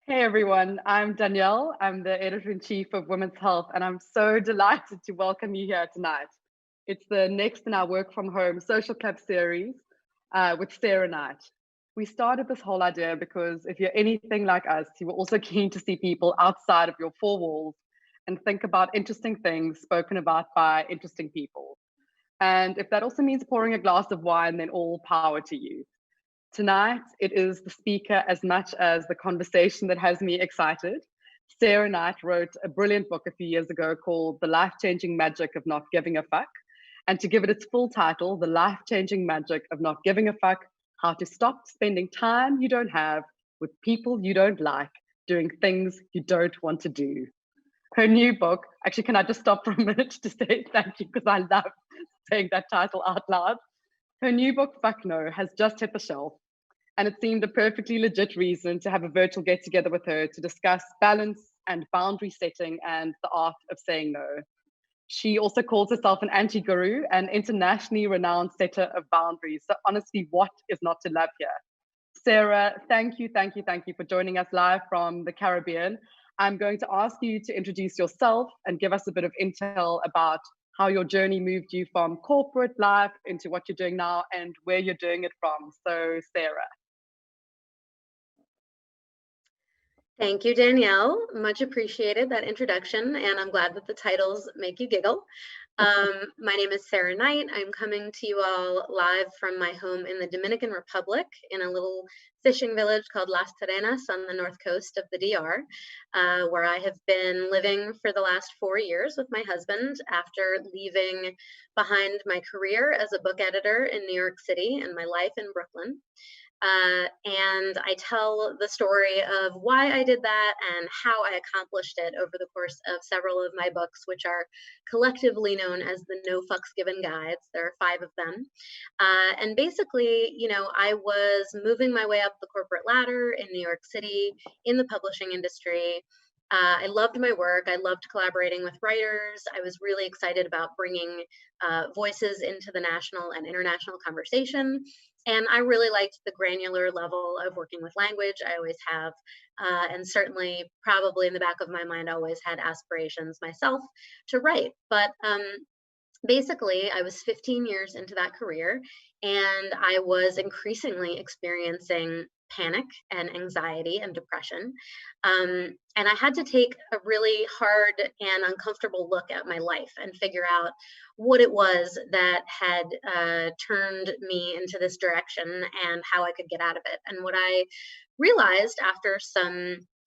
Hey everyone, I'm Danielle. I'm the editor-in-chief of Women's Health, and I'm so delighted to welcome you here tonight. It's the next in our Work From Home Social Club series with Sarah Knight. We started this whole idea because if you're anything like us, you were also keen to see people outside of your four walls and think about interesting things spoken about by interesting people. And if that also means pouring a glass of wine, then all power to you. Tonight, it is the speaker as much as the conversation that has me excited. Sarah Knight wrote a brilliant book a few years ago called The Life-Changing Magic of Not Giving a Fuck. And to give it its full title, The Life-Changing Magic of Not Giving a Fuck, How to Stop Spending Time You Don't Have with People You Don't Like, Doing Things You Don't Want to Do. Her new book, actually, can I just stop for a minute to say thank you, because I love saying that title out loud. Her new book, Fuck No, has just hit the shelf, and it seemed a perfectly legit reason to have a virtual get together with her to discuss balance and boundary setting and the art of saying no. She also calls herself an anti-guru, an internationally renowned setter of boundaries. So honestly, what is not to love here? Sarah, thank you for joining us live from the Caribbean. I'm going to ask you to introduce yourself and give us a bit of intel about how your journey moved you from corporate life into what you're doing now and where you're doing it from. So, Sarah. Thank you, Danielle. Much appreciated that introduction, and I'm glad that the titles make you giggle. My name is Sarah Knight. I'm coming to you all live from my home in the Dominican Republic in a little fishing village called Las Terrenas on the north coast of the DR, where I have been living for the last 4 years with my husband after leaving behind my career as a book editor in New York City and my life in Brooklyn. And I tell the story of why I did that and how I accomplished it over the course of several of my books, which are collectively known as the No Fucks Given Guides. There are 5 of them. And basically, I was moving my way up the corporate ladder in New York City in the publishing industry. I loved my work. I loved collaborating with writers. I was really excited about bringing voices into the national and international conversation. And I really liked the granular level of working with language. I always have, and certainly probably in the back of my mind, always had aspirations myself to write. But basically, I was 15 years into that career, and I was increasingly experiencing panic and anxiety and depression. And I had to take a really hard and uncomfortable look at my life and figure out what it was that had turned me into this direction and how I could get out of it. And what I realized after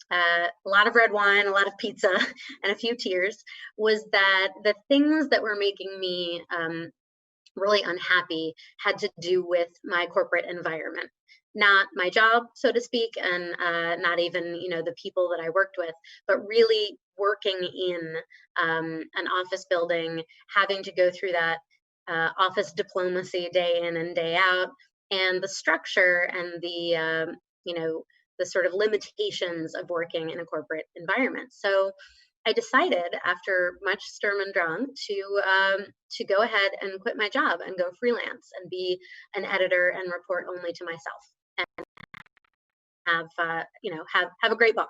a lot of red wine, a lot of pizza, and a few tears, was that the things that were making me really unhappy had to do with my corporate environment. Not my job, so to speak, and not even the people that I worked with, but really working in an office building, having to go through that office diplomacy day in and day out, and the structure and the sort of limitations of working in a corporate environment. So I decided, after much Sturm und Drang, to go ahead and quit my job and go freelance and be an editor and report only to myself and have a great boss.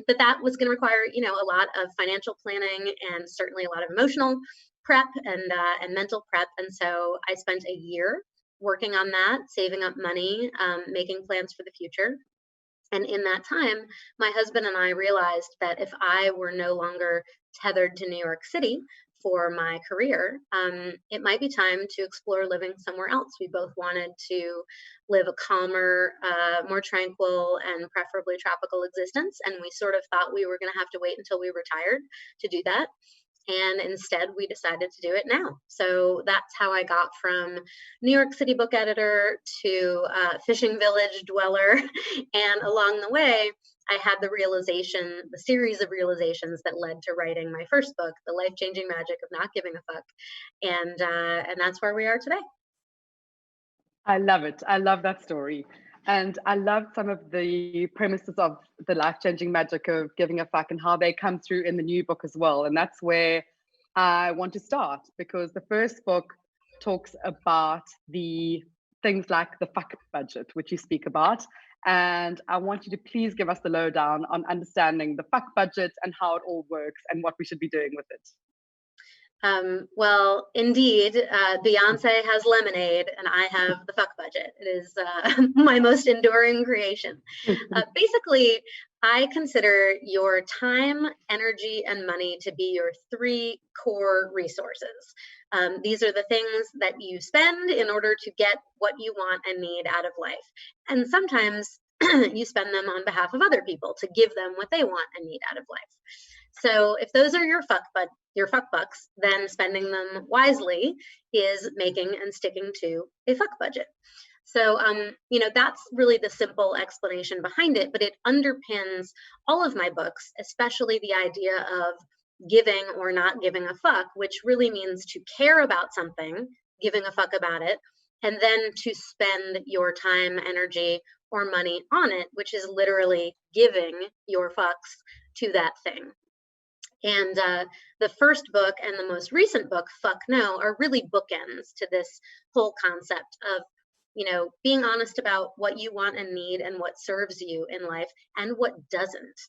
But that was going to require a lot of financial planning and certainly a lot of emotional prep and mental prep. And so I spent a year working on that, saving up money, making plans for the future. And in that time, my husband and I realized that if I were no longer tethered to New York City for my career, it might be time to explore living somewhere else. We both wanted to live a calmer, more tranquil, and preferably tropical existence. And we sort of thought we were going to have to wait until we retired to do that. And instead, we decided to do it now. So that's how I got from New York City book editor to fishing village dweller. And along the way, I had the series of realizations that led to writing my first book, The Life-Changing Magic of Not Giving a Fuck. And that's where we are today. I love it. I love that story. And I love some of the premises of the life-changing magic of giving a fuck and how they come through in the new book as well. And that's where I want to start, because the first book talks about the things like the fuck budget, which you speak about. And I want you to please give us the lowdown on understanding the fuck budget and how it all works and what we should be doing with it. Well, indeed, Beyonce has lemonade and I have the fuck budget. It is my most enduring creation. Basically, I consider your time, energy, and money to be your 3 core resources. These are the things that you spend in order to get what you want and need out of life. And sometimes you spend them on behalf of other people to give them what they want and need out of life. So if those are your fuck bucks, then spending them wisely is making and sticking to a fuck budget. So, that's really the simple explanation behind it, but it underpins all of my books, especially the idea of giving or not giving a fuck, which really means to care about something, giving a fuck about it, and then to spend your time, energy, or money on it, which is literally giving your fucks to that thing. And the first book and the most recent book, Fuck No, are really bookends to this whole concept of, being honest about what you want and need and what serves you in life and what doesn't.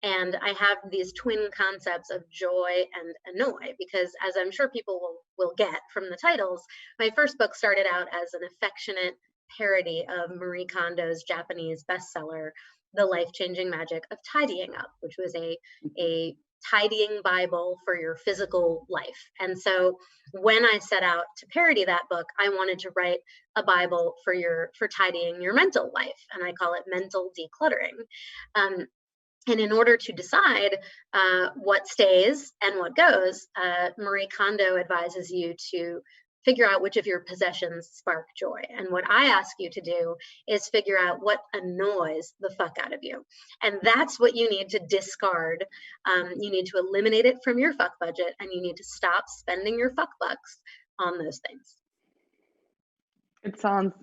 And I have these twin concepts of joy and annoy, because as I'm sure people will get from the titles, my first book started out as an affectionate parody of Marie Kondo's Japanese bestseller, The Life-Changing Magic of Tidying Up, which was a tidying Bible for your physical life. And so when I set out to parody that book, I wanted to write a Bible for tidying your mental life. And I call it mental decluttering. And in order to decide what stays and what goes, Marie Kondo advises you to figure out which of your possessions spark joy. And what I ask you to do is figure out what annoys the fuck out of you. And that's what you need to discard. You need to eliminate it from your fuck budget, and you need to stop spending your fuck bucks on those things.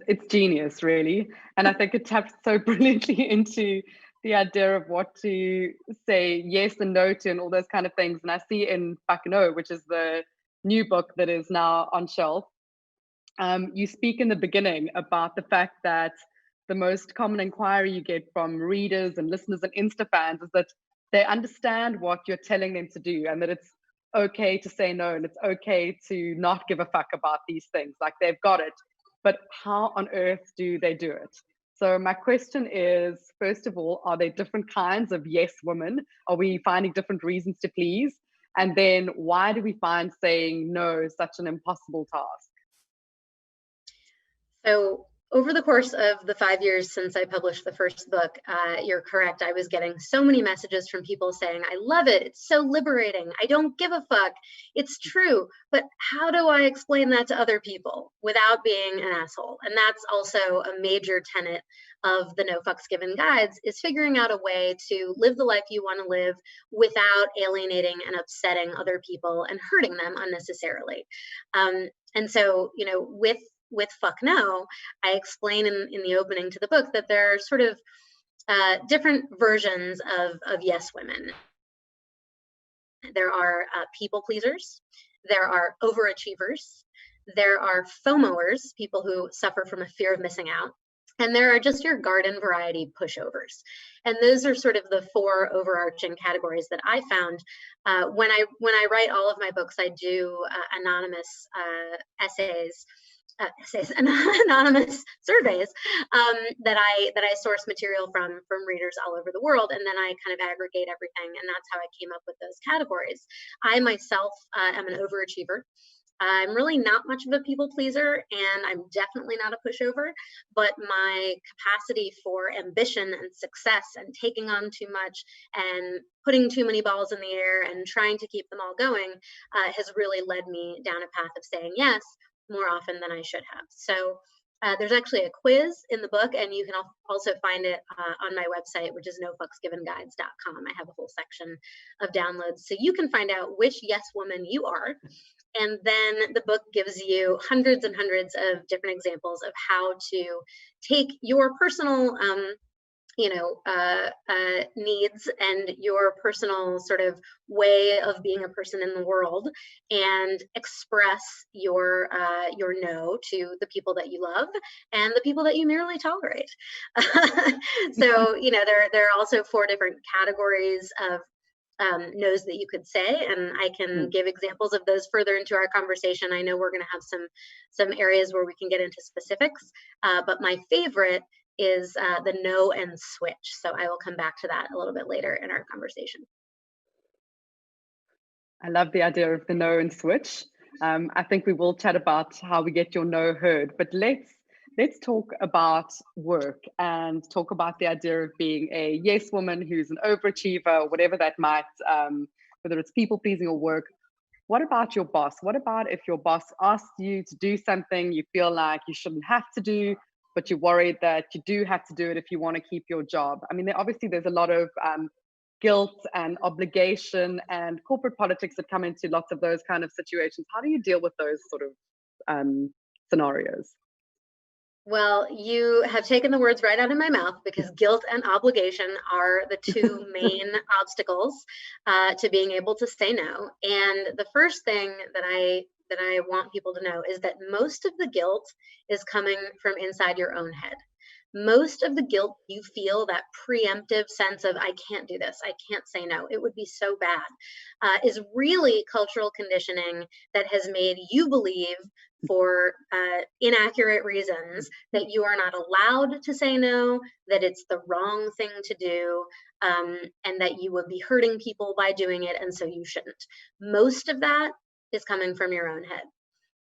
It's genius, really. And I think it taps so brilliantly into the idea of what to say yes and no to and all those kind of things. And I see in Fuck No, which is the new book that is now on shelf, you speak in the beginning about the fact that the most common inquiry you get from readers and listeners and Insta fans is that they understand what you're telling them to do, and that it's okay to say no, and it's okay to not give a fuck about these things. Like, they've got it, but how on earth do they do it? So my question is, first of all, are there different kinds of yes women? Are we finding different reasons to please? And then why do we find saying no such an impossible task? So over the course of the 5 years since I published the first book, you're correct. I was getting so many messages from people saying, I love it. It's so liberating. I don't give a fuck. It's true. But how do I explain that to other people without being an asshole? And that's also a major tenet of the No Fucks Given guides, is figuring out a way to live the life you want to live without alienating and upsetting other people and hurting them unnecessarily. And so, with Fuck No, I explain in the opening to the book that there are sort of different versions of yes women. There are people pleasers, there are overachievers, there are FOMOers, people who suffer from a fear of missing out, and there are just your garden variety pushovers. And those are sort of the 4 overarching categories that I found. When I write all of my books, I do anonymous anonymous surveys that I source material from readers all over the world, and then I kind of aggregate everything, and that's how I came up with those categories. I myself am an overachiever. I'm really not much of a people pleaser, and I'm definitely not a pushover, but my capacity for ambition and success and taking on too much and putting too many balls in the air and trying to keep them all going has really led me down a path of saying yes more often than I should have. So there's actually a quiz in the book, and you can also find it on my website, which is nofucksgivenguides.com. I have a whole section of downloads, so you can find out which yes woman you are. And then the book gives you hundreds and hundreds of different examples of how to take your personal needs and your personal sort of way of being a person in the world, and express your no to the people that you love and the people that you merely tolerate. So, there are also 4 different categories of no's that you could say, and I can give examples of those further into our conversation. I know we're going to have some areas where we can get into specifics, but my favorite is the no and switch. So I will come back to that a little bit later in our conversation. I love the idea of the no and switch. I think we will chat about how we get your no heard, but let's talk about work and talk about the idea of being a yes woman who's an overachiever, or whatever that might, whether it's people pleasing or work. What about your boss? What about if your boss asks you to do something you feel like you shouldn't have to do, but you're worried that you do have to do it if you want to keep your job? I mean, there's a lot of guilt and obligation and corporate politics that come into lots of those kind of situations. How do you deal with those sort of scenarios? Well, you have taken the words right out of my mouth, because guilt and obligation are the 2 main obstacles to being able to say no. And the first thing that I want people to know is that most of the guilt is coming from inside your own head. Most of the guilt you feel, that preemptive sense of, I can't do this, I can't say no, it would be so bad, is really cultural conditioning that has made you believe, for inaccurate reasons, that you are not allowed to say no, that it's the wrong thing to do, and that you would be hurting people by doing it, and so you shouldn't. Most of that is coming from your own head.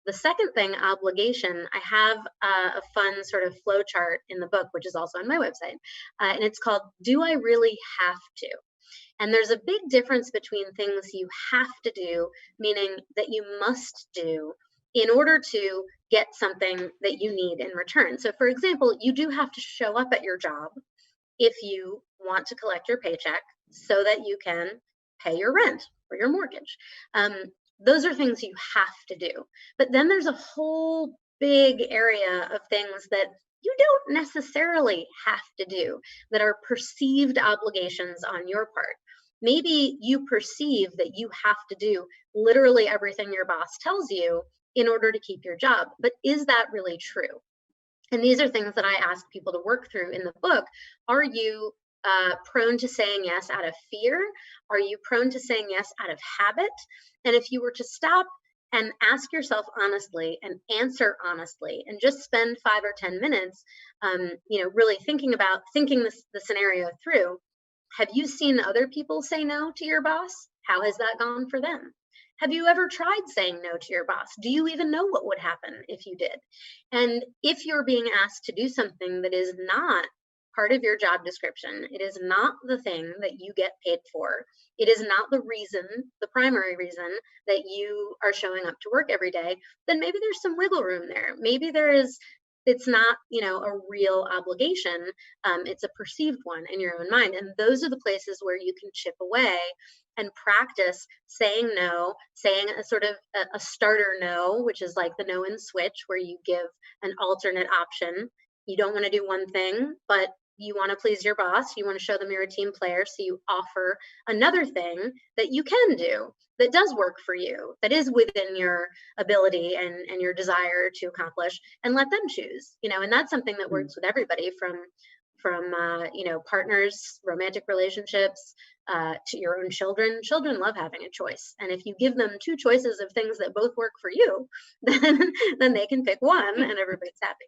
The second thing, obligation, I have a fun sort of flow chart in the book, which is also on my website, and it's called Do I Really Have to? And there's a big difference between things you have to do, meaning that you must do in order to get something that you need in return. So, for example, you do have to show up at your job if you want to collect your paycheck so that you can pay your rent or your mortgage. Those are things you have to do. But then there's a whole big area of things that you don't necessarily have to do, that are perceived obligations on your part. Maybe you perceive that you have to do literally everything your boss tells you in order to keep your job. But is that really true? And these are things that I ask people to work through in the book. Are you prone to saying yes out of fear? Are you prone to saying yes out of habit? And if you were to stop and ask yourself honestly and answer honestly, and just spend 5 or 10 minutes, really thinking the scenario through. Have you seen other people say no to your boss? How has that gone for them? Have you ever tried saying no to your boss? Do you even know what would happen if you did? And if you're being asked to do something that is not part of your job description, it is not the thing that you get paid for, it is not the primary reason that you are showing up to work every day, then maybe there's some wiggle room there. Maybe it's not, a real obligation. It's a perceived one in your own mind. And those are the places where you can chip away and practice saying no, saying a sort of a starter no, which is like the no and switch, where you give an alternate option. You don't want to do one thing, but you want to please your boss. You want to show them you're a team player. So you offer another thing that you can do that does work for you, that is within your ability and your desire to accomplish, and let them choose, and that's something that works with everybody from partners, romantic relationships, to your own children. Children love having a choice. And if you give them 2 choices of things that both work for you, then they can pick one and everybody's happy.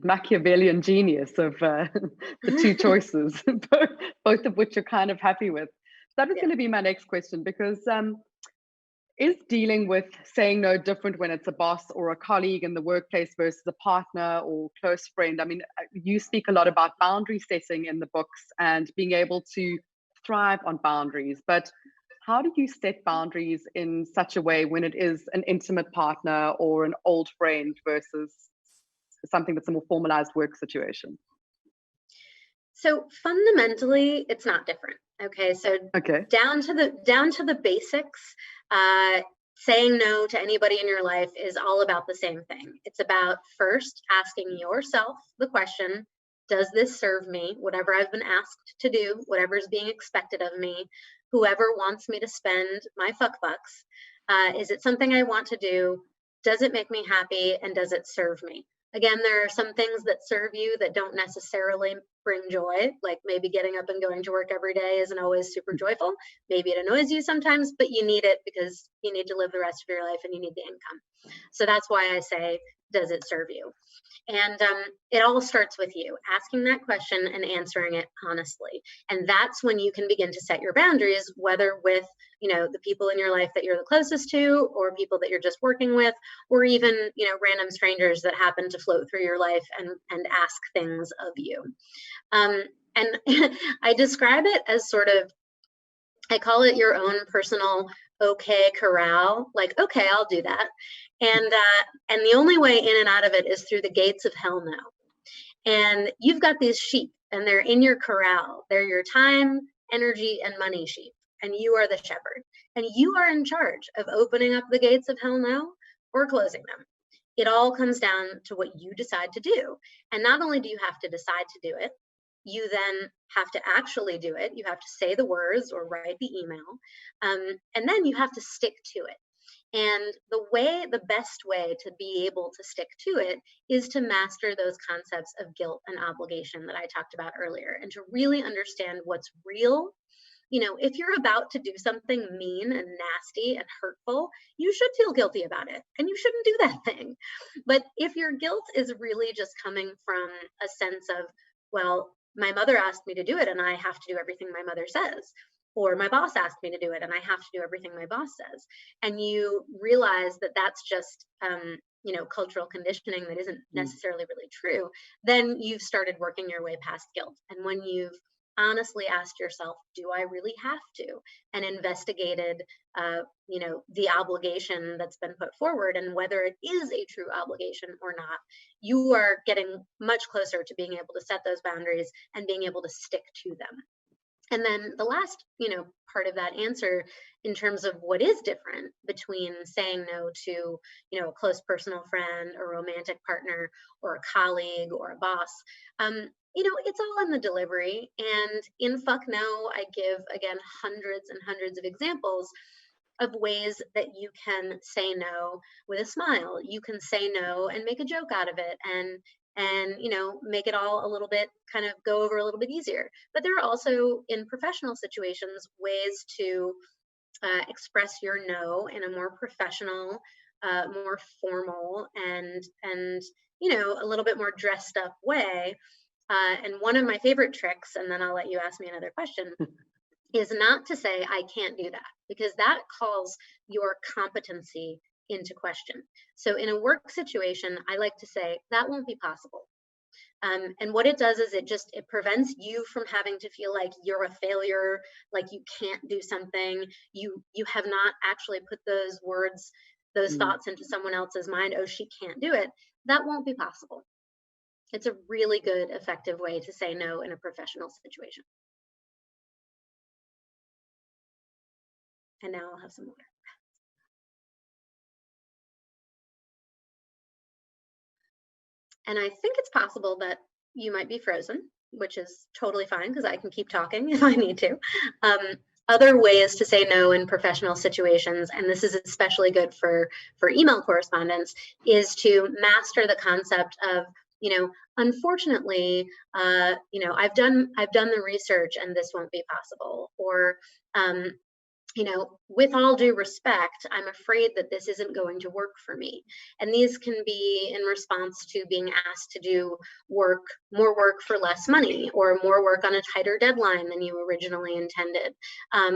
Machiavellian genius of the 2 choices, both of which you're kind of happy with. That was going to be my next question, because is dealing with saying no different when it's a boss or a colleague in the workplace versus a partner or close friend? I mean, you speak a lot about boundary setting in the books and being able to thrive on boundaries, but how do you set boundaries in such a way when it is an intimate partner or an old friend versus something that's a more formalized work situation? So fundamentally, it's not different. Okay. So down to the basics, saying no to anybody in your life is all about the same thing. It's about first asking yourself the question, does this serve me? Whatever I've been asked to do, whatever is being expected of me, whoever wants me to spend my fuck bucks, is it something I want to do? Does it make me happy? And does it serve me? Again, there are some things that serve you that don't necessarily bring joy, like maybe getting up and going to work every day isn't always super joyful. Maybe it annoys you sometimes, but you need it because you need to live the rest of your life and you need the income. So that's why I say, does it serve you? And it all starts with you asking that question and answering it honestly. And that's when you can begin to set your boundaries, whether with, the people in your life that you're the closest to, or people that you're just working with, or even, random strangers that happen to float through your life and ask things of you. And I describe it as sort of, I call it your own personal okay corral, like, okay, I'll do that. And the only way in and out of it is through the gates of hell no. And you've got these sheep and they're in your corral. They're your time, energy, and money sheep. And you are the shepherd. And you are in charge of opening up the gates of hell no or closing them. It all comes down to what you decide to do. And not only do you have to decide to do it, you then have to actually do it. You have to say the words or write the email. And then you have to stick to it. And the best way to be able to stick to it is to master those concepts of guilt and obligation that I talked about earlier, and to really understand what's real. If you're about to do something mean and nasty and hurtful, you should feel guilty about it and you shouldn't do that thing. But if your guilt is really just coming from a sense of, well, my mother asked me to do it and I have to do everything my mother says, or my boss asked me to do it and I have to do everything my boss says, and you realize that that's just cultural conditioning that isn't necessarily really true, then you've started working your way past guilt. And when you've honestly asked yourself, do I really have to, and investigated the obligation that's been put forward and whether it is a true obligation or not, you are getting much closer to being able to set those boundaries and being able to stick to them. And then the last, part of that answer in terms of what is different between saying no to, a close personal friend, a romantic partner, or a colleague or a boss, it's all in the delivery. And in Fuck No, I give, again, hundreds and hundreds of examples of ways that you can say no with a smile. You can say no and make a joke out of it and make it all a little bit kind of go over a little bit easier. But there are also, in professional situations, ways to express your no in a more professional, more formal, and a little bit more dressed up way. And one of my favorite tricks, and then I'll let you ask me another question, is not to say I can't do that, because that calls your competency into question. So in a work situation, I like to say that won't be possible. And what it does is it prevents you from having to feel like you're a failure, like you can't do something. You have not actually put those words, those thoughts into someone else's mind. Oh, she can't do it. That won't be possible. It's a really good, effective way to say no in a professional situation. And now I'll have some water. And I think it's possible that you might be frozen, which is totally fine because I can keep talking if I need to. Other ways to say no in professional situations, and this is especially good for email correspondence, is to master the concept of, unfortunately, I've done the research and this won't be possible, or with all due respect, I'm afraid that this isn't going to work for me. And these can be in response to being asked to do more work for less money, or more work on a tighter deadline than you originally intended,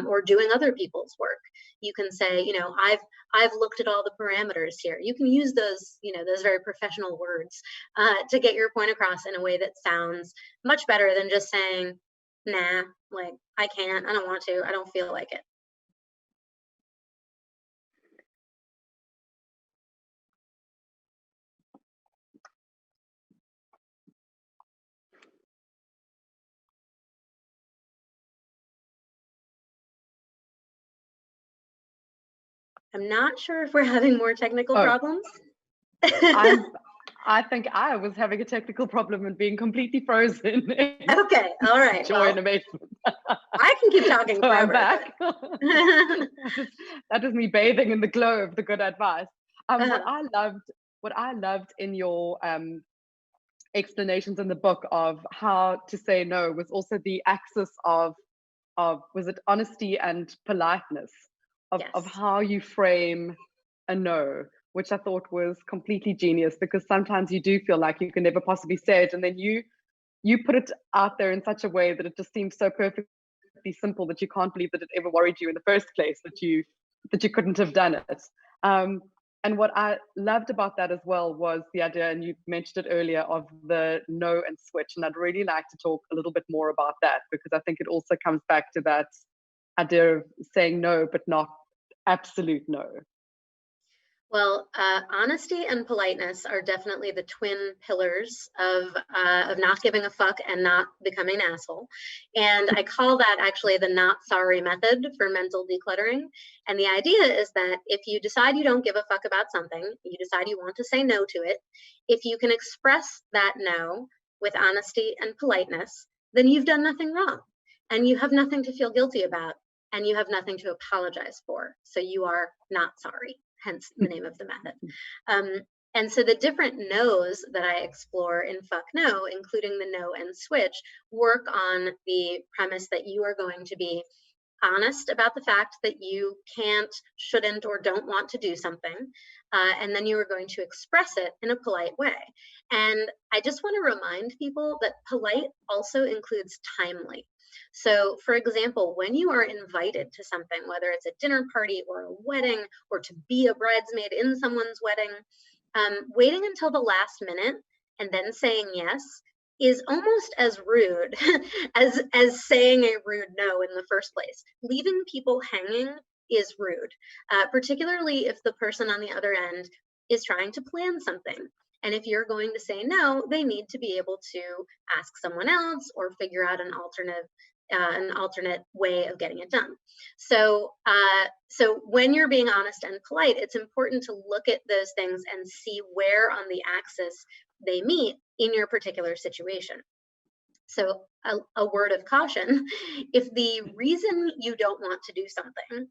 or doing other people's work. You can say, I've looked at all the parameters here. You can use those, those very professional words to get your point across in a way that sounds much better than just saying, nah, like, I can't, I don't want to, I don't feel like it. I'm not sure if we're having more technical problems. I think I was having a technical problem and being completely frozen in Okay, all right. joy and amazement. I can keep talking So I'm forever. back. That is me bathing in the glow of the good advice. What I loved in your explanations in the book of how to say no was also the axis of was it honesty and politeness of Yes. how you frame a no, which I thought was completely genius, because sometimes you do feel like you can never possibly say it, and then you put it out there in such a way that it just seems so perfectly simple that you can't believe that it ever worried you in the first place, that you couldn't have done it. Um, and what I loved about that as well was the idea, and you mentioned it earlier, of the no and switch. And I'd really like to talk a little bit more about that, because I think it also comes back to that idea of saying no, but not absolute no. Well, honesty and politeness are definitely the twin pillars of not giving a fuck and not becoming an asshole. And I call that actually the not sorry method for mental decluttering. And the idea is that if you decide you don't give a fuck about something, you decide you want to say no to it, if you can express that no with honesty and politeness, then you've done nothing wrong and you have nothing to feel guilty about and you have nothing to apologize for. So you are not sorry, hence the name of the method. And so the different no's that I explore in Fuck No, including the no and switch, work on the premise that you are going to be honest about the fact that you can't, shouldn't, or don't want to do something. And then you are going to express it in a polite way. And I just want to remind people that polite also includes timely. So, for example, when you are invited to something, whether it's a dinner party or a wedding or to be a bridesmaid in someone's wedding, waiting until the last minute and then saying yes is almost as rude as saying a rude no in the first place. Leaving people hanging is rude, particularly if the person on the other end is trying to plan something. And if you're going to say no, they need to be able to ask someone else or figure out an alternate way of getting it done. So, so when you're being honest and polite, it's important to look at those things and see where on the axis they meet in your particular situation. So a word of caution, if the reason you don't want to do something,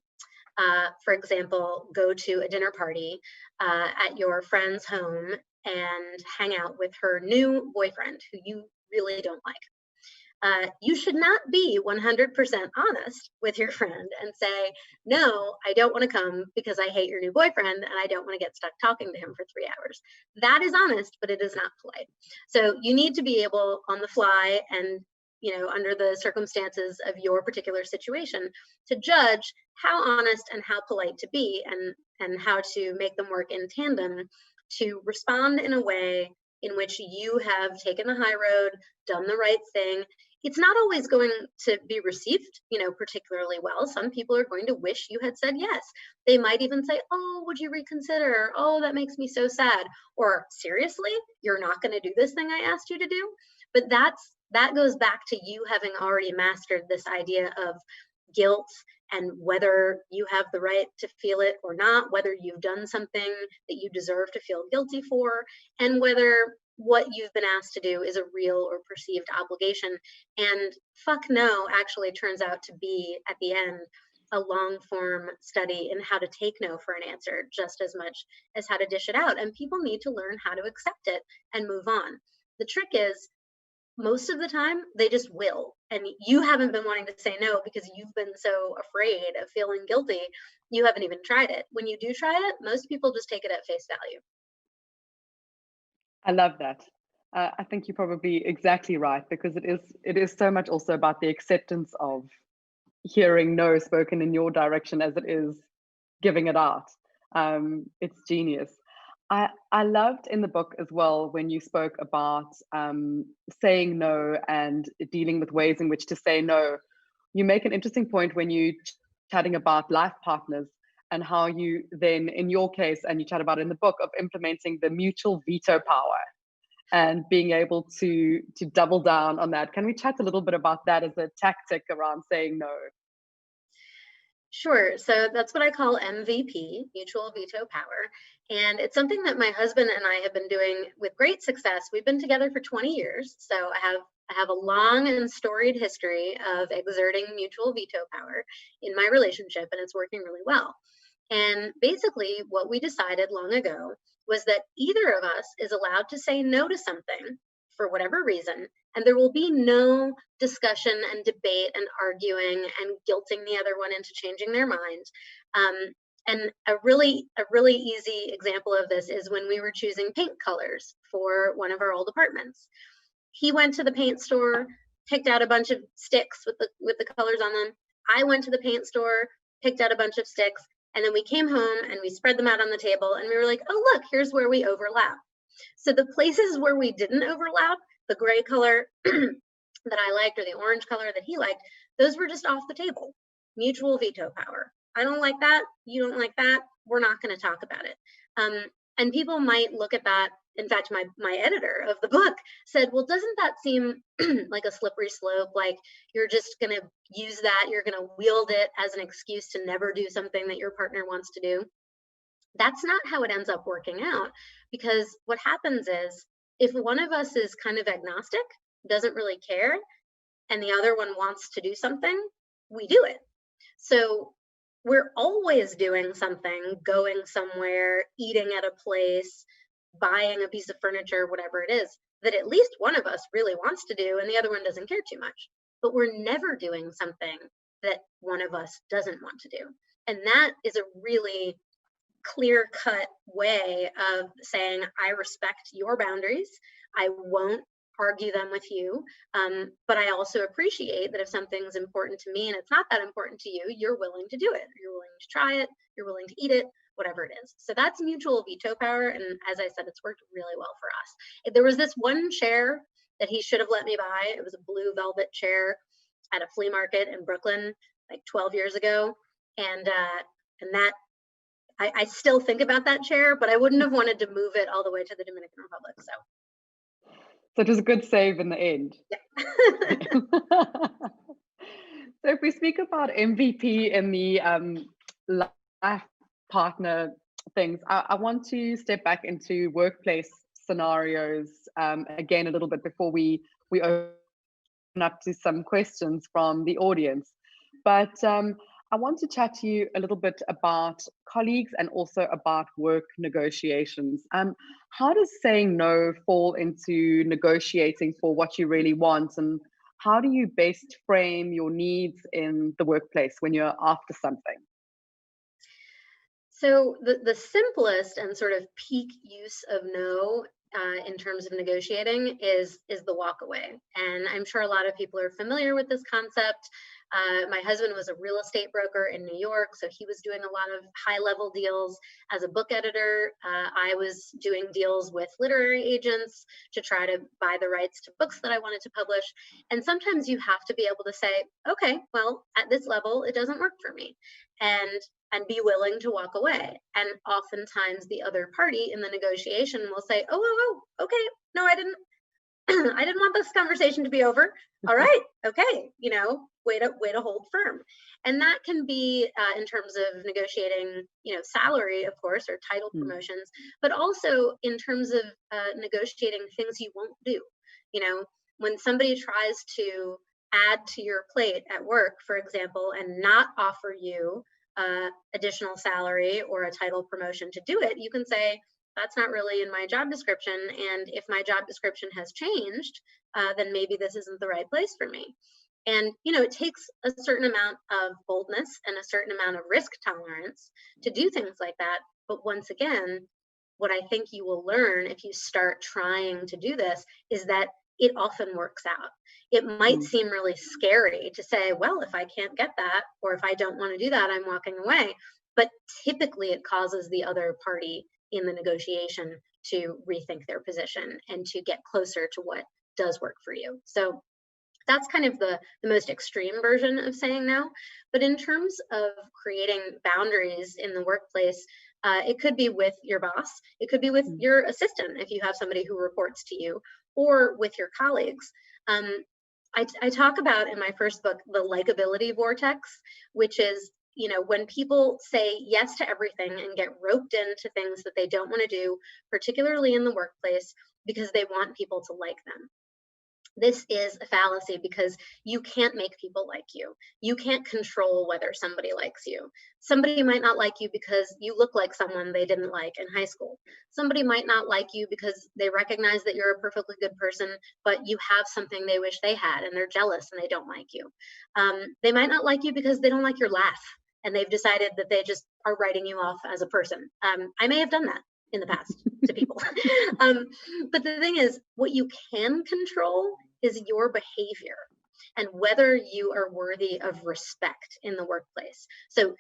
for example, go to a dinner party at your friend's home and hang out with her new boyfriend who you really don't like, you should not be 100% honest with your friend and say, no, I don't want to come because I hate your new boyfriend and I don't want to get stuck talking to him for 3 hours. That is honest, but it is not polite. So you need to be able on the fly and, you know, under the circumstances of your particular situation to judge how honest and how polite to be and how to make them work in tandem to respond in a way in which you have taken the high road, done the right thing. It's not always going to be received, you know, particularly well. Some people are going to wish you had said yes. They might even say, oh, would you reconsider? Oh, that makes me so sad. Or seriously, you're not going to do this thing I asked you to do? But that goes back to you having already mastered this idea of guilt and whether you have the right to feel it or not, whether you've done something that you deserve to feel guilty for, and whether what you've been asked to do is a real or perceived obligation. And Fuck No actually turns out to be, at the end, a long form study in how to take no for an answer just as much as how to dish it out. And people need to learn how to accept it and move on. The trick is, most of the time they just will, and you haven't been wanting to say no because you've been so afraid of feeling guilty. You haven't even tried it. When you do try it, most people just take it at face value. I love that. I think you're probably exactly right, because it is so much also about the acceptance of hearing no spoken in your direction as it is giving it out. It's genius. I loved in the book as well when you spoke about saying no and dealing with ways in which to say no. You make an interesting point when you chatting about life partners and how you then, in your case, and you chat about it in the book, of implementing the mutual veto power and being able to double down on that. Can we chat a little bit about that as a tactic around saying no? Sure. So that's what I call MVP, mutual veto power. And it's something that my husband and I have been doing with great success. We've been together for 20 years. So I have a long and storied history of exerting mutual veto power in my relationship, and it's working really well. And basically, what we decided long ago was that either of us is allowed to say no to something for whatever reason, and there will be no discussion and debate and arguing and guilting the other one into changing their mind. Um, and a really easy example of this is when we were choosing paint colors for one of our old apartments. He went to the paint store, picked out a bunch of sticks with the colors on them. I went to the paint store, picked out a bunch of sticks, and then we came home and we spread them out on the table, and we were like, oh, look, here's where we overlap. So the places where we didn't overlap, the gray color that I liked or the orange color that he liked, those were just off the table. Mutual veto power. I don't like that. You don't like that. We're not going to talk about it. And people might look at that. In fact, my editor of the book said, well, doesn't that seem like a slippery slope? Like you're just going to use that. You're going to wield it as an excuse to never do something that your partner wants to do. That's not how it ends up working out, because what happens is if one of us is kind of agnostic, doesn't really care, and the other one wants to do something, we do it. So we're always doing something, going somewhere, eating at a place, buying a piece of furniture, whatever it is, that at least one of us really wants to do and the other one doesn't care too much. But we're never doing something that one of us doesn't want to do. And that is a really clear-cut way of saying, I respect your boundaries. I won't argue them with you. But I also appreciate that if something's important to me and it's not that important to you, you're willing to do it. You're willing to try it. You're willing to eat it, whatever it is. So that's mutual veto power. And as I said, it's worked really well for us. There was this one chair that he should have let me buy. It was a blue velvet chair at a flea market in Brooklyn, like 12 years ago. And that, I still think about that chair, but I wouldn't have wanted to move it all the way to the Dominican Republic. So it was a good save in the end. Yeah. So if we speak about MVP in the life partner things, I want to step back into workplace scenarios again a little bit before we open up to some questions from the audience. But I want to chat to you a little bit about colleagues and also about work negotiations. How does saying no fall into negotiating for what you really want, and how do you best frame your needs in the workplace when you're after something? So the simplest and sort of peak use of no in terms of negotiating is the walk away. And I'm sure a lot of people are familiar with this concept. My husband was a real estate broker in New York, so he was doing a lot of high-level deals. As a book editor, I was doing deals with literary agents to try to buy the rights to books that I wanted to publish. And sometimes you have to be able to say, okay, well, at this level, it doesn't work for me, and be willing to walk away. And oftentimes the other party in the negotiation will say, oh, okay, no, I didn't want this conversation to be over. All right, okay, way to hold firm. And that can be in terms of negotiating, salary, of course, or title promotions, but also in terms of negotiating things you won't do. When somebody tries to add to your plate at work, for example, and not offer you additional salary or a title promotion to do it, you can say, that's not really in my job description. And if my job description has changed, then maybe this isn't the right place for me. And, it takes a certain amount of boldness and a certain amount of risk tolerance to do things like that. But once again, what I think you will learn if you start trying to do this is that it often works out. It might seem really scary to say, well, if I can't get that, or if I don't want to do that, I'm walking away. But typically it causes the other party in the negotiation to rethink their position and to get closer to what does work for you. So that's kind of the most extreme version of saying no. But in terms of creating boundaries in the workplace, it could be with your boss. It could be with your assistant if you have somebody who reports to you, or with your colleagues. I talk about in my first book the likability vortex, which is when people say yes to everything and get roped into things that they don't want to do, particularly in the workplace, because they want people to like them. This is a fallacy, because you can't make people like you. You can't control whether somebody likes you. Somebody might not like you because you look like someone they didn't like in high school. Somebody might not like you because they recognize that you're a perfectly good person, but you have something they wish they had and they're jealous and they don't like you. They might not like you because they don't like your laugh and they've decided that they just are writing you off as a person. I may have done that in the past to people. But the thing is, what you can control is your behavior and whether you are worthy of respect in the workplace. So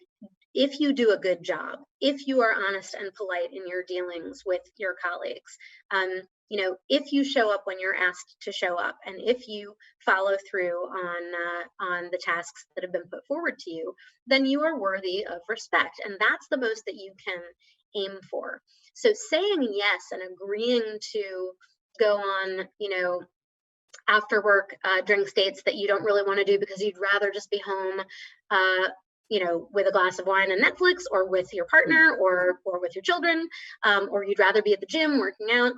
if you do a good job, if you are honest and polite in your dealings with your colleagues, if you show up when you're asked to show up, and if you follow through on the tasks that have been put forward to you, then you are worthy of respect. And that's the most that you can aim for. So saying yes and agreeing to go on, after work drink dates that you don't really want to do because you'd rather just be home, with a glass of wine and Netflix, or with your partner, or with your children, or you'd rather be at the gym working out.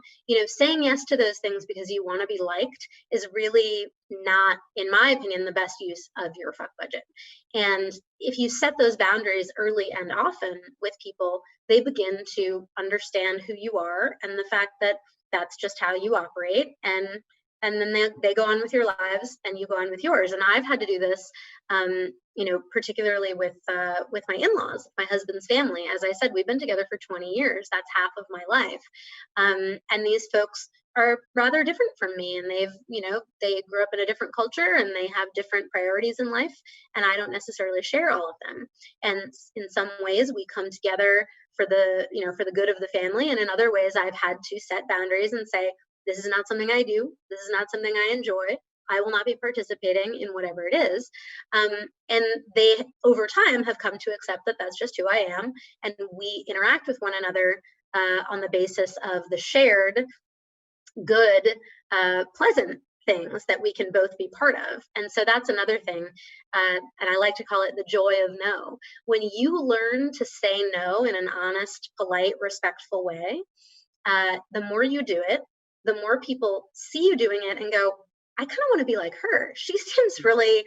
Saying yes to those things because you want to be liked is really not, in my opinion, the best use of your fuck budget. And if you set those boundaries early and often with people, they begin to understand who you are and the fact that that's just how you operate. And then they go on with your lives and you go on with yours. And I've had to do this, particularly with my in-laws, my husband's family. As I said, we've been together for 20 years. That's half of my life. And these folks are rather different from me. And they grew up in a different culture and they have different priorities in life. And I don't necessarily share all of them. And in some ways we come together for the good of the family. And in other ways, I've had to set boundaries and say, this is not something I do. This is not something I enjoy. I will not be participating in whatever it is. And they, over time, have come to accept that that's just who I am. And we interact with one another on the basis of the shared, good, pleasant things that we can both be part of. And so that's another thing. And I like to call it the joy of no. When you learn to say no in an honest, polite, respectful way, the more you do it, the more people see you doing it and go, I kind of want to be like her. She seems really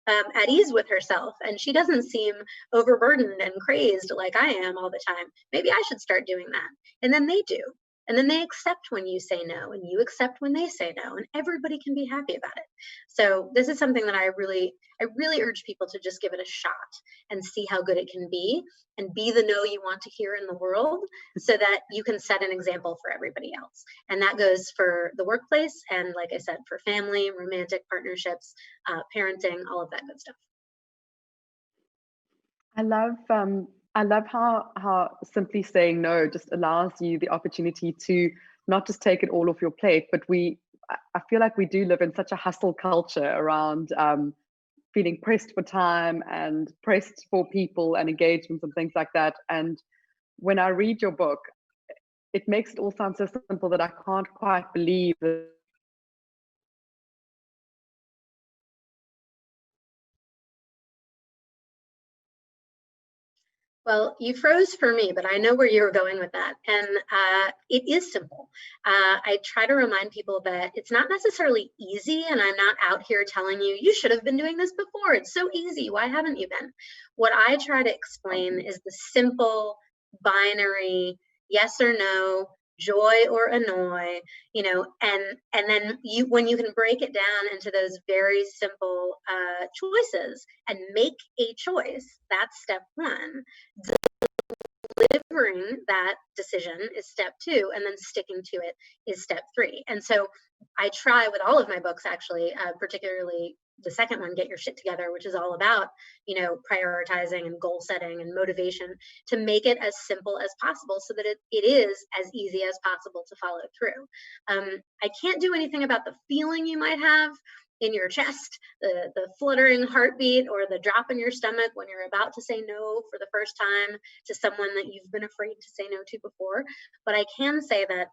at ease with herself, and she doesn't seem overburdened and crazed like I am all the time. Maybe I should start doing that. And then they do. And then they accept when you say no, and you accept when they say no, and everybody can be happy about it. So this is something that I really urge people to just give it a shot and see how good it can be, and be the no you want to hear in the world, so that you can set an example for everybody else. And that goes for the workplace, and like I said, for family, romantic partnerships, parenting, all of that good stuff. I love how simply saying no just allows you the opportunity to not just take it all off your plate, but I feel like we do live in such a hustle culture around feeling pressed for time and pressed for people and engagements and things like that. And when I read your book, it makes it all sound so simple that I can't quite believe that. Well, you froze for me, but I know where you're going with that. And it is simple. I try to remind people that it's not necessarily easy, and I'm not out here telling you, you should have been doing this before. It's so easy. Why haven't you been? What I try to explain is the simple binary yes or no, joy or annoy, and then when you can break it down into those very simple choices and make a choice, that's step one. Delivering that decision is step two, and then sticking to it is step three. And so I try with all of my books, actually, particularly the second one, Get Your Shit Together, which is all about, prioritizing and goal setting and motivation, to make it as simple as possible so that it is as easy as possible to follow through. I can't do anything about the feeling you might have in your chest, the fluttering heartbeat, or the drop in your stomach when you're about to say no for the first time to someone that you've been afraid to say no to before. But I can say that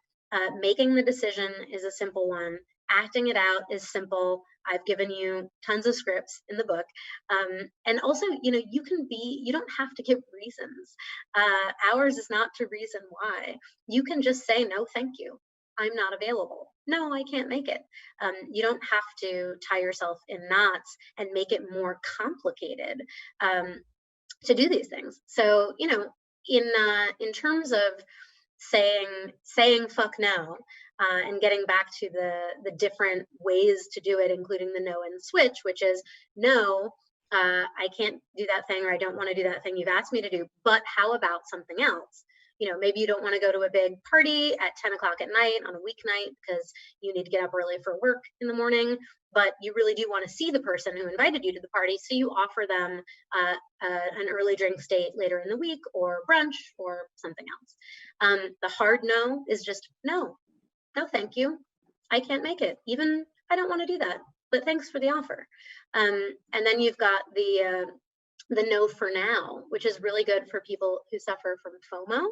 Making the decision is a simple one. Acting it out is simple. I've given you tons of scripts in the book. And also, you don't have to give reasons. Ours is not to reason why. You can just say, no, thank you. I'm not available. No, I can't make it. You don't have to tie yourself in knots and make it more complicated to do these things. So, in terms of saying fuck no, and getting back to the different ways to do it, including the no and switch, which is no, I can't do that thing, or I don't want to do that thing you've asked me to do, but how about something else? Maybe you don't want to go to a big party at 10 o'clock at night on a weeknight because you need to get up early for work in the morning, but you really do want to see the person who invited you to the party. So you offer them an early drink date later in the week, or brunch, or something else. The hard no is just no, thank you. I can't make it. Even I don't want to do that, but thanks for the offer. And then you've got the no for now, which is really good for people who suffer from FOMO.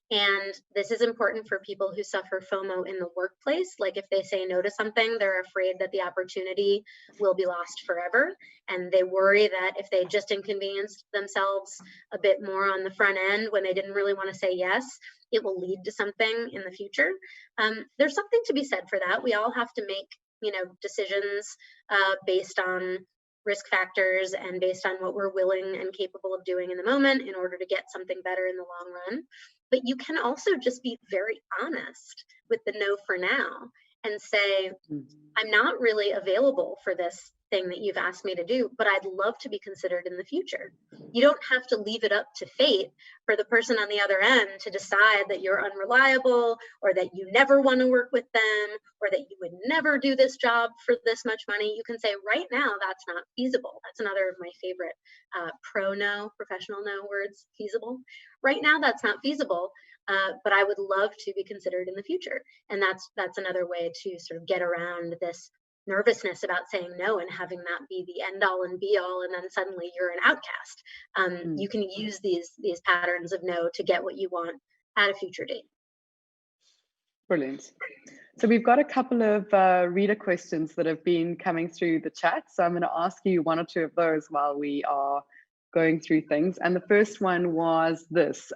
And this is important for people who suffer FOMO in the workplace. Like if they say no to something, they're afraid that the opportunity will be lost forever. And they worry that if they just inconvenienced themselves a bit more on the front end when they didn't really want to say yes, it will lead to something in the future. There's something to be said for that. We all have to make, decisions based on risk factors and based on what we're willing and capable of doing in the moment in order to get something better in the long run. But you can also just be very honest with the no for now and say, I'm not really available for this thing that you've asked me to do, but I'd love to be considered in the future. You don't have to leave it up to fate for the person on the other end to decide that you're unreliable, or that you never want to work with them, or that you would never do this job for this much money. You can say, right now, that's not feasible. That's another of my favorite professional no words, feasible. Right now, that's not feasible. But I would love to be considered in the future. And that's another way to sort of get around this nervousness about saying no and having that be the end all and be all, and then suddenly you're an outcast. You can use these patterns of no to get what you want at a future date. Brilliant. So we've got a couple of reader questions that have been coming through the chat. So I'm going to ask you one or two of those while we are going through things. And the first one was this.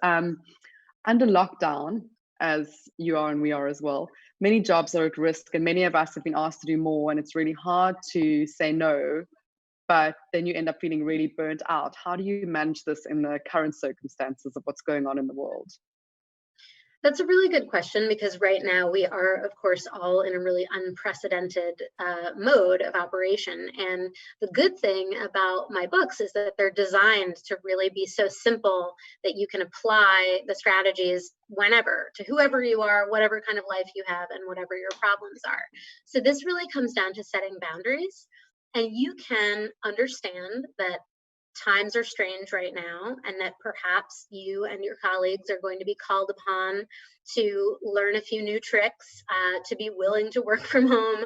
Under lockdown, as you are and we are as well, many jobs are at risk, and many of us have been asked to do more, and it's really hard to say no, but then you end up feeling really burnt out. How do you manage this in the current circumstances of what's going on in the world? That's a really good question, because right now we are, of course, all in a really unprecedented mode of operation. And the good thing about my books is that they're designed to really be so simple that you can apply the strategies whenever, to whoever you are, whatever kind of life you have, and whatever your problems are. So this really comes down to setting boundaries. And you can understand that times are strange right now, and that perhaps you and your colleagues are going to be called upon to learn a few new tricks, to be willing to work from home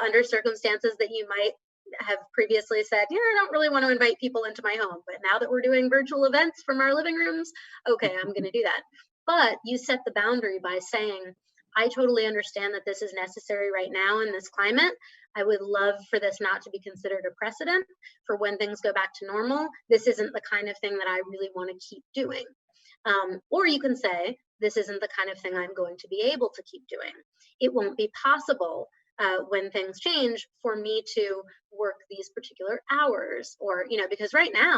under circumstances that you might have previously said, I don't really want to invite people into my home, but now that we're doing virtual events from our living rooms, okay, I'm going to do that. But you set the boundary by saying, I totally understand that this is necessary right now in this climate. I would love for this not to be considered a precedent for when things go back to normal. This isn't the kind of thing that I really want to keep doing. Or you can say, this isn't the kind of thing I'm going to be able to keep doing. It won't be possible when things change for me to work these particular hours, or, because right now,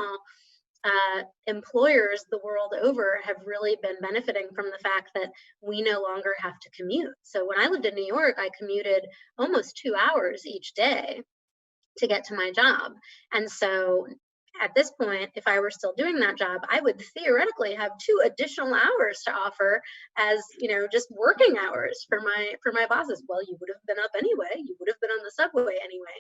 employers the world over have really been benefiting from the fact that we no longer have to commute. So when I lived in New York, I commuted almost 2 hours each day to get to my job. And so at this point, if I were still doing that job, I would theoretically have 2 additional hours to offer as, just working hours for my bosses. Well, you would have been up anyway. You would have been on the subway anyway.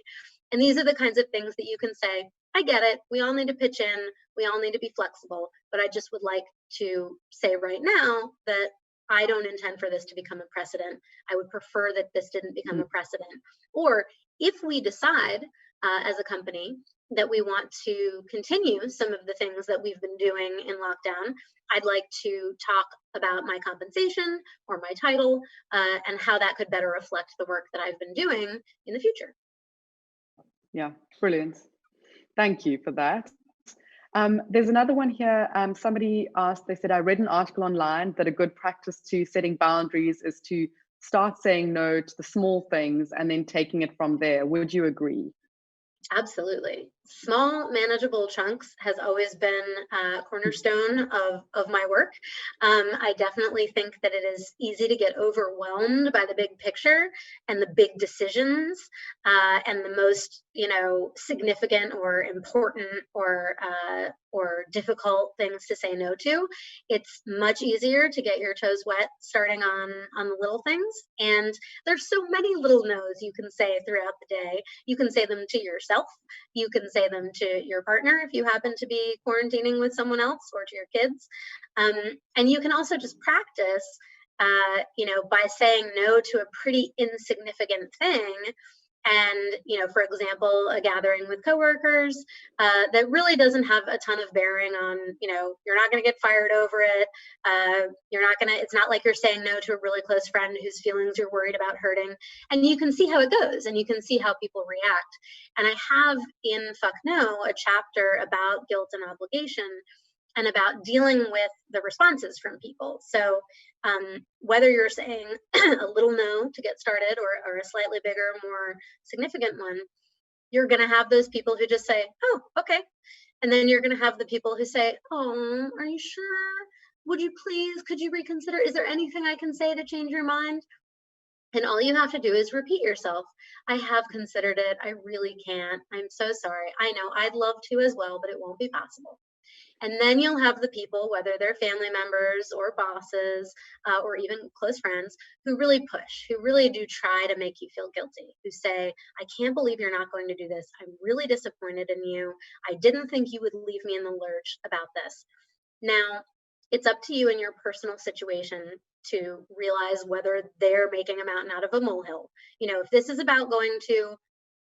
And these are the kinds of things that you can say, I get it. We all need to pitch in. We all need to be flexible. But I just would like to say right now that I don't intend for this to become a precedent. I would prefer that this didn't become a precedent. Or if we decide as a company that we want to continue some of the things that we've been doing in lockdown, I'd like to talk about my compensation or my title and how that could better reflect the work that I've been doing in the future. Yeah, brilliant. Thank you for that. There's another one here. Somebody asked, they said, I read an article online that a good practice to setting boundaries is to start saying no to the small things and then taking it from there. Would you agree? Absolutely. Small, manageable chunks has always been a cornerstone of my work. I definitely think that it is easy to get overwhelmed by the big picture and the big decisions and the most, significant or important or difficult things to say no to. It's much easier to get your toes wet starting on the little things. And there's so many little no's you can say throughout the day. You can say them to yourself. You can say them to your partner if you happen to be quarantining with someone else, or to your kids. And you can also just practice, by saying no to a pretty insignificant thing. And, for example, a gathering with coworkers that really doesn't have a ton of bearing on, you're not going to get fired over it. It's not like you're saying no to a really close friend whose feelings you're worried about hurting. And you can see how it goes and you can see how people react. And I have in Fuck No a chapter about guilt and obligation and about dealing with the responses from people. So whether you're saying a little no to get started or a slightly bigger, more significant one, you're going to have those people who just say, oh, okay. And then you're going to have the people who say, oh, are you sure? Would you please, could you reconsider? Is there anything I can say to change your mind? And all you have to do is repeat yourself. I have considered it. I really can't. I'm so sorry. I know I'd love to as well, but it won't be possible. And then you'll have the people, whether they're family members or bosses or even close friends, who really push, who really do try to make you feel guilty, who say, I can't believe you're not going to do this. I'm really disappointed in you. I didn't think you would leave me in the lurch about this. Now, it's up to you in your personal situation to realize whether they're making a mountain out of a molehill. If this is about going to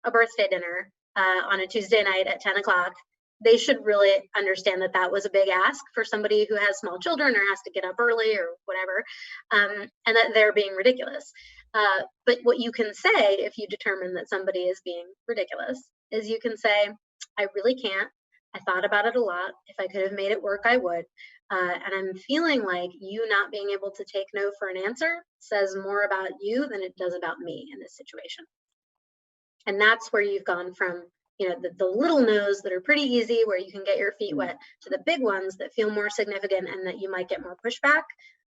a birthday dinner on a Tuesday night at 10 o'clock, they should really understand that that was a big ask for somebody who has small children or has to get up early or whatever, and that they're being ridiculous. But what you can say if you determine that somebody is being ridiculous is you can say, I really can't. I thought about it a lot. If I could have made it work, I would. And I'm feeling like you not being able to take no for an answer says more about you than it does about me in this situation. And that's where you've gone from the little no's that are pretty easy, where you can get your feet wet, to the big ones that feel more significant and that you might get more pushback.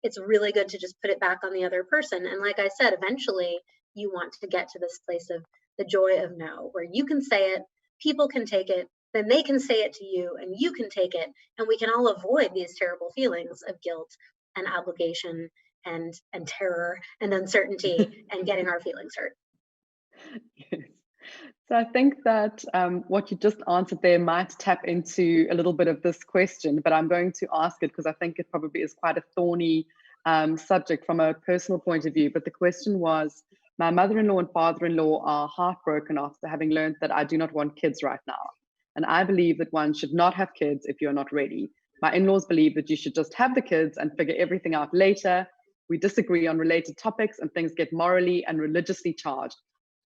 It's really good to just put it back on the other person. And like I said, eventually you want to get to this place of the joy of no, where you can say it, people can take it, then they can say it to you and you can take it. And we can all avoid these terrible feelings of guilt and obligation and terror and uncertainty and getting our feelings hurt. Yes. So I think that what you just answered there might tap into a little bit of this question, but I'm going to ask it because I think it probably is quite a thorny subject from a personal point of view. But the question was, my mother-in-law and father-in-law are heartbroken after having learned that I do not want kids right now. And I believe that one should not have kids if you're not ready. My in-laws believe that you should just have the kids and figure everything out later. We disagree on related topics and things get morally and religiously charged.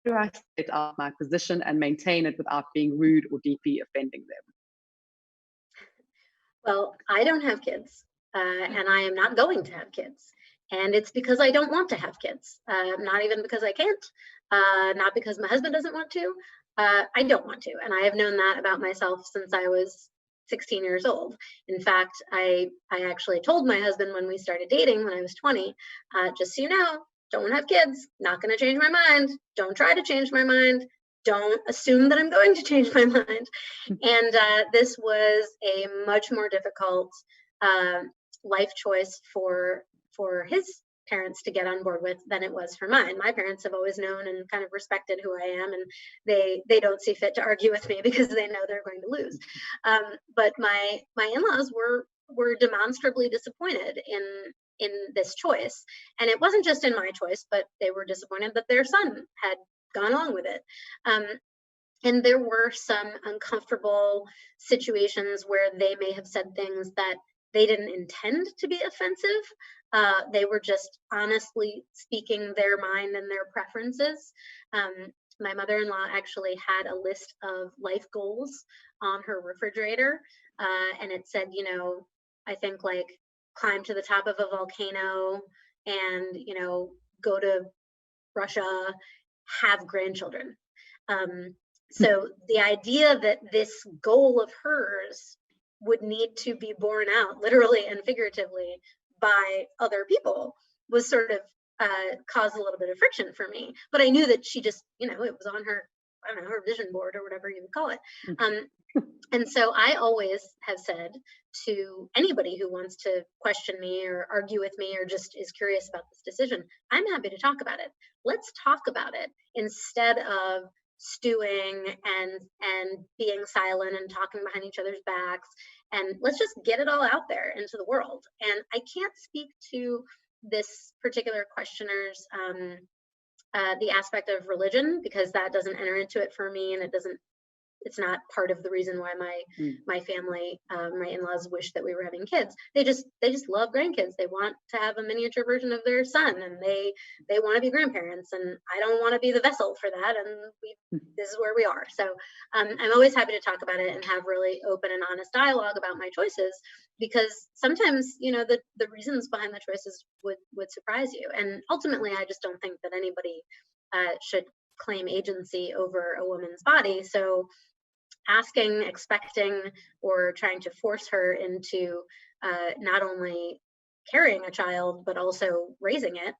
Do I state out my position and maintain it without being rude or deeply offending them? Well, I don't have kids, and I am not going to have kids. And it's because I don't want to have kids, not even because I can't, not because my husband doesn't want to. I don't want to. And I have known that about myself since I was 16 years old. In fact, I actually told my husband when we started dating when I was 20, just so you know, don't have kids, not going to change my mind. Don't try to change my mind. Don't assume that I'm going to change my mind. And this was a much more difficult life choice for his parents to get on board with than it was for mine. My parents have always known and kind of respected who I am, and they don't see fit to argue with me because they know they're going to lose. But my in-laws were demonstrably disappointed in this choice. And it wasn't just in my choice, but they were disappointed that their son had gone along with it. And there were some uncomfortable situations where they may have said things that they didn't intend to be offensive. They were just honestly speaking their mind and their preferences. My mother-in-law actually had a list of life goals on her refrigerator, and it said, you know, I think like climb to the top of a volcano and, you know, go to Russia, have grandchildren. So the idea that this goal of hers would need to be borne out literally and figuratively by other people was sort of caused a little bit of friction for me. But I knew that she just, you know, it was on her, I don't know, her vision board or whatever you would call it. And so I always have said to anybody who wants to question me or argue with me or just is curious about this decision, I'm happy to talk about it. Let's talk about it instead of stewing and being silent and talking behind each other's backs. And let's just get it all out there into the world. And I can't speak to this particular questioner's the aspect of religion, because that doesn't enter into it for me, and it's not part of the reason why my family, my in-laws wish that we were having kids. They just love grandkids. They want to have a miniature version of their son, and they want to be grandparents, and I don't want to be the vessel for that. And this is where we are. So I'm always happy to talk about it and have really open and honest dialogue about my choices, because sometimes, you know, the reasons behind the choices would surprise you. And ultimately, I just don't think that anybody should claim agency over a woman's body. So asking, expecting, or trying to force her into not only carrying a child, but also raising it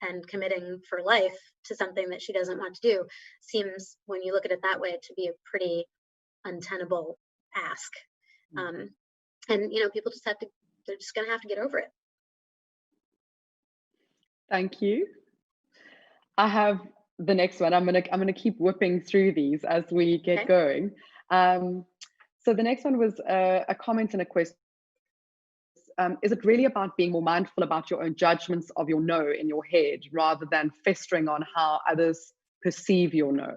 and committing for life to something that she doesn't want to do seems, when you look at it that way, to be a pretty untenable ask. And, you know, people just they're just going to have to get over it. Thank you. I have the next one. I'm gonna keep whipping through these as we get going. So the next one was a comment and a question. Is it really about being more mindful about your own judgments of your no in your head rather than festering on how others perceive your no?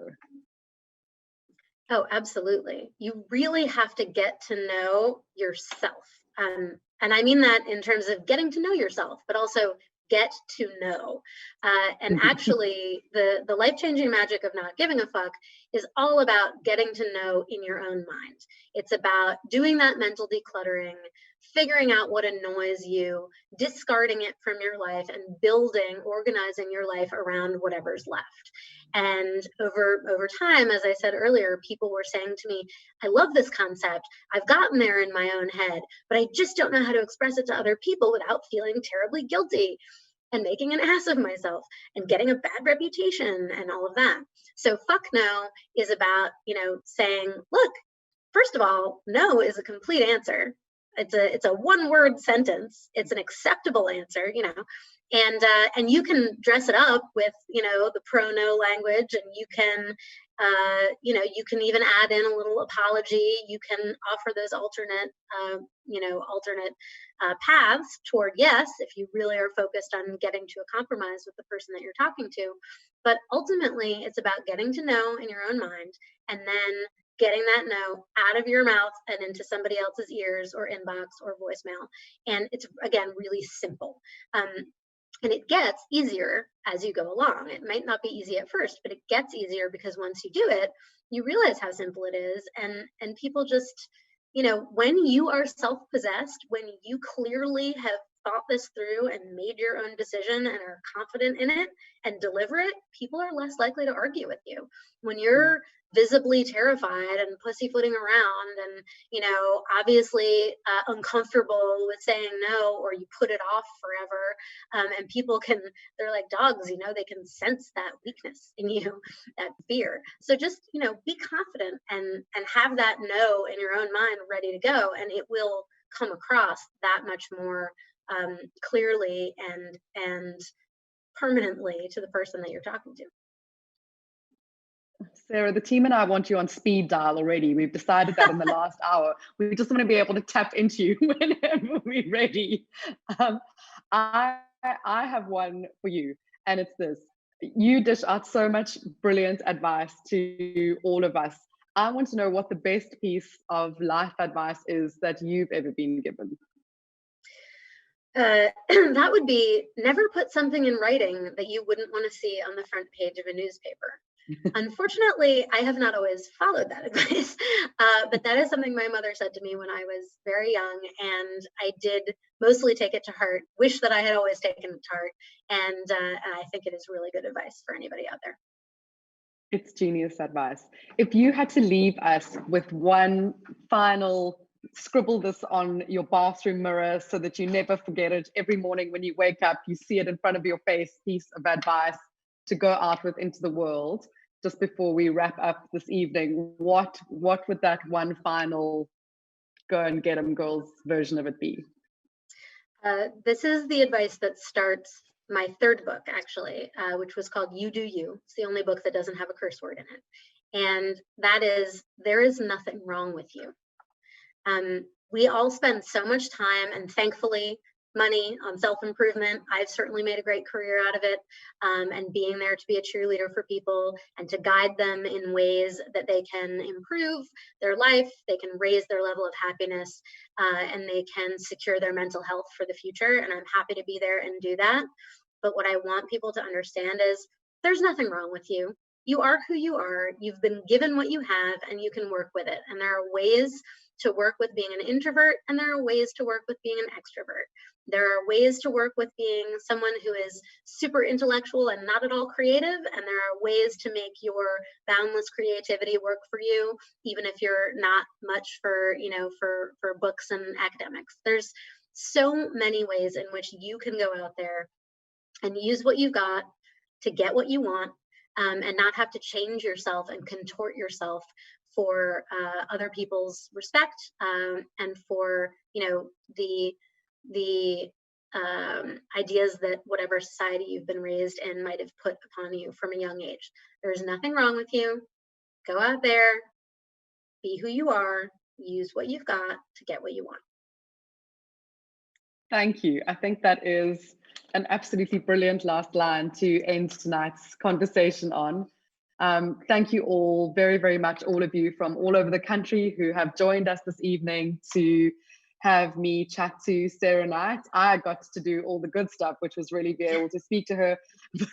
Oh, absolutely. You really have to get to know yourself. And I mean that in terms of getting to know yourself, but also get to know. And actually, the life-changing magic of not giving a fuck is all about getting to know in your own mind. It's about doing that mental decluttering, figuring out what annoys you, discarding it from your life, and organizing your life around whatever's left. And over time, as I said earlier, people were saying to me, I love this concept. I've gotten there in my own head, but I just don't know how to express it to other people without feeling terribly guilty and making an ass of myself and getting a bad reputation and all of that. So fuck no is about, you know, saying, look, first of all, no is a complete answer. It's a one-word sentence. It's an acceptable answer, you know, and you can dress it up with, you know, the pro-no language, and you can, you know, you can even add in a little apology. You can offer those alternate paths toward yes, if you really are focused on getting to a compromise with the person that you're talking to. But ultimately, it's about getting to know in your own mind, and then getting that no out of your mouth and into somebody else's ears or inbox or voicemail. And it's, again, really simple. And it gets easier as you go along. It might not be easy at first, but it gets easier because once you do it, you realize how simple it is. And people just, you know, when you are self-possessed, when you clearly have thought this through and made your own decision and are confident in it and deliver it, people are less likely to argue with you. When you're visibly terrified and pussyfooting around and, you know, obviously uncomfortable with saying no, or you put it off forever, and people they're like dogs, you know, they can sense that weakness in you, that fear. So just, you know, be confident and have that no in your own mind ready to go, and it will come across that much more clearly and permanently to the person that you're talking to. Sarah, the team and I want you on speed dial already. We've decided that in the last hour. We just want to be able to tap into you whenever we're ready. I have one for you, and it's this. You dish out so much brilliant advice to all of us. I want to know what the best piece of life advice is that you've ever been given. That would be never put something in writing that you wouldn't want to see on the front page of a newspaper. Unfortunately, I have not always followed that advice, but that is something my mother said to me when I was very young, and I did mostly take it to heart, wish that I had always taken it to heart, and I think it is really good advice for anybody out there. It's genius advice. If you had to leave us with one final, scribble this on your bathroom mirror so that you never forget it. Every morning when you wake up, you see it in front of your face, piece of advice to go out with into the world. Just before we wrap up this evening, what would that one final go and get them girls version of it be? This is the advice that starts my third book, actually, which was called You Do You. It's the only book that doesn't have a curse word in it. And that is, there is nothing wrong with you. We all spend so much time and thankfully money on self-improvement. I've certainly made a great career out of it, and being there to be a cheerleader for people and to guide them in ways that they can improve their life, they can raise their level of happiness, and they can secure their mental health for the future. And I'm happy to be there and do that. But what I want people to understand is there's nothing wrong with you. You are who you are. You've been given what you have, and you can work with it. And there are ways to work with being an introvert, and there are ways to work with being an extrovert. There are ways to work with being someone who is super intellectual and not at all creative, and there are ways to make your boundless creativity work for you, even if you're not much for, for books and academics. There's so many ways in which you can go out there and use what you've got to get what you want, and not have to change yourself and contort yourself for other people's respect, and for the ideas that whatever society you've been raised in might have put upon you from a young age. There's nothing wrong with you. Go out there, be who you are, use what you've got to get what you want. Thank you. I think that is an absolutely brilliant last line to end tonight's conversation on. Thank you all very, very much, all of you from all over the country who have joined us this evening to have me chat to Sarah Knight. I got to do all the good stuff, which was really be able to speak to her.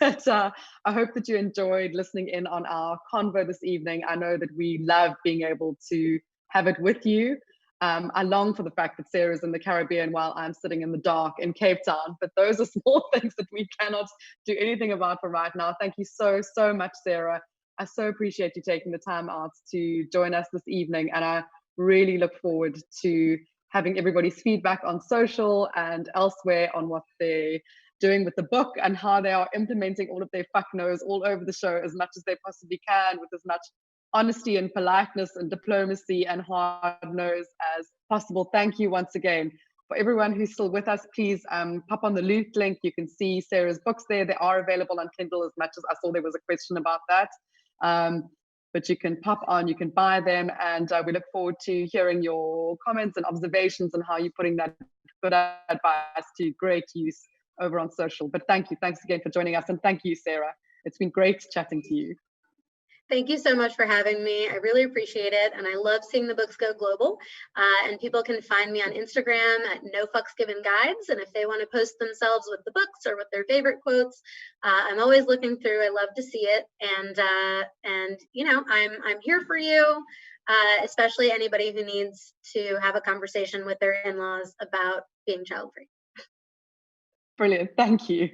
But I hope that you enjoyed listening in on our convo this evening. I know that we love being able to have it with you. I long for the fact that Sarah's in the Caribbean while I'm sitting in the dark in Cape Town, but those are small things that we cannot do anything about for right now. Thank you so, so much, Sarah. I so appreciate you taking the time out to join us this evening, and I really look forward to having everybody's feedback on social and elsewhere on what they're doing with the book and how they are implementing all of their fuck knows all over the show as much as they possibly can, with as much honesty and politeness and diplomacy and hard nose as possible. Thank you once again. For everyone who's still with us, please pop on the Loot link. You can see Sarah's books there. They are available on Kindle, as much as I saw there was a question about that. But you can pop on, you can buy them, and we look forward to hearing your comments and observations and how you're putting that good advice to great use over on social. But thank you. Thanks again for joining us. And thank you, Sarah. It's been great chatting to you. Thank you so much for having me. I really appreciate it. And I love seeing the books go global. And people can find me on Instagram at No Fucks Given Guides. And if they want to post themselves with the books or with their favorite quotes, I'm always looking through. I love to see it. And I'm here for you, especially anybody who needs to have a conversation with their in-laws about being child-free. Brilliant. Thank you.